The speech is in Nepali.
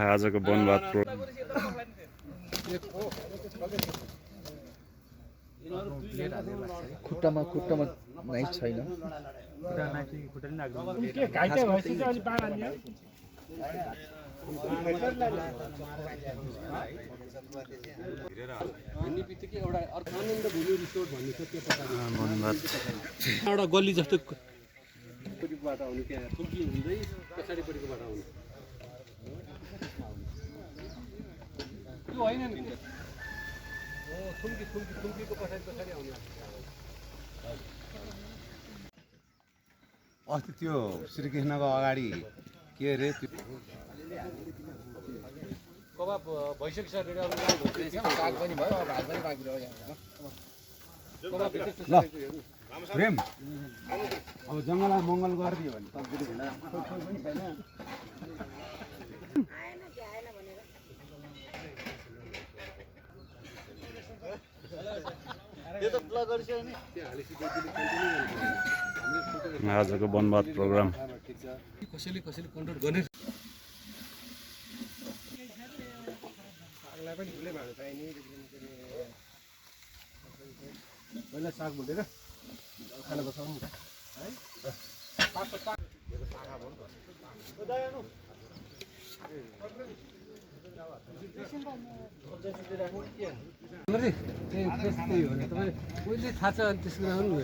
आजको वनभात खुट्टामा नाइ छैन एउटा गल्ली जस्तो बाट आउने त्यहाँ थुम्की हुँदै पछाडिपट्टिको बाट आउने त्यो होइन नि हो थुम्कीको पछाडि आउने अस्ति त्यो श्रीकृष्णको अगाडि के अरे त्यो कबाब भइसक्यो सर रेडी साग पनि भयो भात पनि बाँकी रह्यो ल प्रेम अब जङ्गललाई मङ्गल गरिदियो भने तब्जुरी हुँदैन पनि छैन आजको वनभात प्रोग्राम कसैले कन्ट्रोल गर्ने पहिला साग भुटेर खाना बसाउनु है त्यही हो नि तपाईँले कहिले थाहा छ अनि त्यसको राख्नु